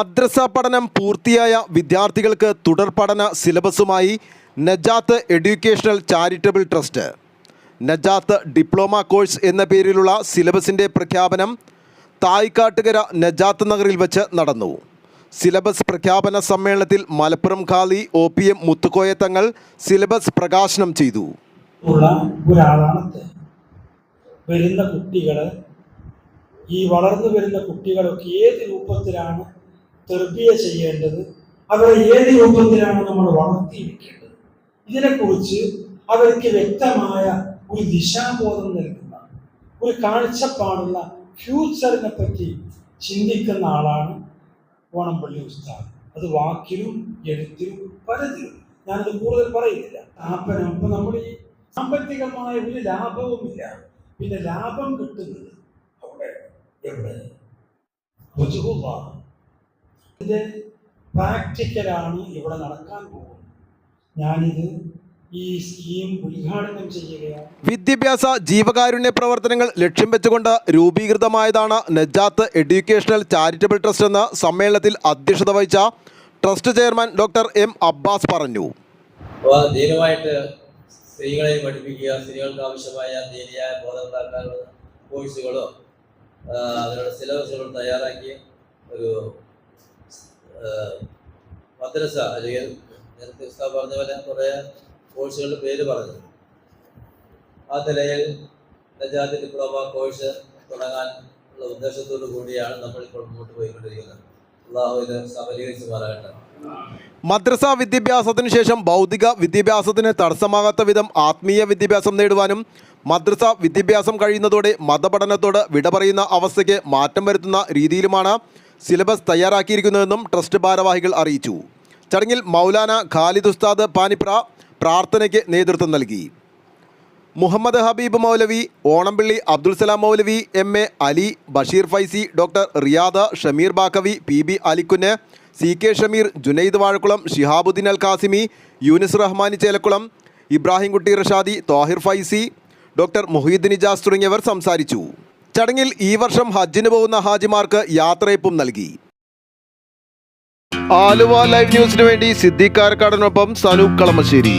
മദ്രസ പഠനം പൂർത്തിയായ വിദ്യാർത്ഥികൾക്ക് തുടർ പഠന സിലബസുമായി Najath educational charitable trust. Najath diploma course എന്ന പേരിലുള്ള സിലബസിൻ്റെ പ്രഖ്യാപനം തായ്ക്കാട്ടുകര നജാത്ത് നഗറിൽ വെച്ച് നടന്നു. സിലബസ് പ്രഖ്യാപന സമ്മേളനത്തിൽ മലപ്പുറം ഖാദി OPM മുത്തുക്കോയ തങ്ങൾ സിലബസ് പ്രകാശനം ചെയ്തു. വരുന്ന കുട്ടികളെ ഈ വളർന്നു വരുന്ന കുട്ടികളൊക്കെ ഏത് രൂപത്തിലാണ് തെർബിയ ചെയ്യേണ്ടത്, അവരെ ഏത് രൂപത്തിലാണ് നമ്മൾ വളർത്തിയിരിക്കേണ്ടത്, ഇതിനെക്കുറിച്ച് അവർക്ക് വ്യക്തമായ ഒരു ദിശാബോധം നൽകുന്ന ഒരു കാഴ്ചപ്പാടുള്ള ഫ്യൂച്ചറിനെ പറ്റി ചിന്തിക്കുന്ന ആളാണ് ഓണംപള്ളി ഉസ്താദ്. അത് വാക്കിലും എഴുത്തിലും പലതിലും. ഞാനത് കൂടുതൽ പറയുന്നില്ല. അപ്പം നമ്മൾ ഈ സാമ്പത്തികമായ ഒരു ലാഭവുമില്ല. പിന്നെ ലാഭം കിട്ടുന്നത് അവിടെ എവിടെ? ഇത് പ്രാക്ടിക്കലാണ് ഇവിടെ നടക്കാൻ പോകുന്നത്. ഞാനിത് ഈ സ്കീം ഉദ്ഘാടനം ചെയ്യുകയാണ്. വിദ്യാഭ്യാസ ജീവകാരുണ്യ പ്രവർത്തനങ്ങൾ ലക്ഷ്യം വെച്ചുകൊണ്ട് രൂപീകൃതമായതാണ് നജാത്ത് എഡ്യൂക്കേഷണൽ ചാരിറ്റബിൾ ട്രസ്റ്റ് എന്ന് സമ്മേളനത്തിൽ അധ്യക്ഷത വഹിച്ച trust chairman doctor M. Abbas പറഞ്ഞു. സ്ത്രീകളെ പഠിപ്പിക്കുക, സ്ത്രീകൾക്ക് ആവശ്യമായ ദീനിയായ ബോധമുണ്ടാക്കാനുള്ള കോഴ്സുകളോ അതിനുള്ള സിലബസുകളും തയ്യാറാക്കി ഒരു മദ്രസ അല്ലെങ്കിൽ നേരത്തെ ഉസ്താദ് പറഞ്ഞ പോലെ കുറേ കോഴ്സുകളുടെ പേര് പറഞ്ഞു. ആ നിലയിൽ നജാത്ത് ഡിപ്ലോമ കോഴ്സ് തുടങ്ങാൻ ഉള്ള ഉദ്ദേശത്തോടു കൂടിയാണ് നമ്മളിപ്പോൾ മുന്നോട്ട് പോയിക്കൊണ്ടിരിക്കുന്നത്. അള്ളാഹു ഇത് സഫലീകരിച്ച് മാറാകട്ടെ. മദ്രസ വിദ്യാഭ്യാസത്തിന് ശേഷം ഭൗതിക വിദ്യാഭ്യാസത്തിന് തടസ്സമാകാത്ത വിധം ആത്മീയ വിദ്യാഭ്യാസം നേടുവാനും മദ്രസ വിദ്യാഭ്യാസം കഴിയുന്നതോടെ മതപഠനത്തോട് വിട പറയുന്ന അവസ്ഥയ്ക്ക് മാറ്റം വരുത്തുന്ന രീതിയിലുമാണ് സിലബസ് തയ്യാറാക്കിയിരിക്കുന്നതെന്നും ട്രസ്റ്റ് ഭാരവാഹികൾ അറിയിച്ചു. ചടങ്ങിൽ മൗലാന ഖാലിദ് ഉസ്താദ് പാനിപ്ര പ്രാർത്ഥനയ്ക്ക് നേതൃത്വം നൽകി. Muhammad Habeeb Moulavi, Onampally Abdul Salam Moulavi, MA Ali, Basheer Faizy, doctor Riyad, Shameer Baqavi, PB Alikkunnu, CK Shameer, Junaid Vazhakkulam, Shihabuddeen Al Qasimi, Yoonus Rahmani Chelakkulam, Ibrahimkutty Rashadi, Thahir Faizy, doctor Muhiyuddeen Ijas തുടങ്ങിയവർ സംസാരിച്ചു. ചടങ്ങിൽ ഈ വർഷം ഹജ്ജിന് പോകുന്ന ഹാജിമാർക്ക് യാത്രയപ്പും നൽകി. ആലുവ ലൈവ് ന്യൂസിനു വേണ്ടി സിദ്ദീഖ് കാരക്കാടിനൊപ്പം സനൂപ് കളമശ്ശേരി.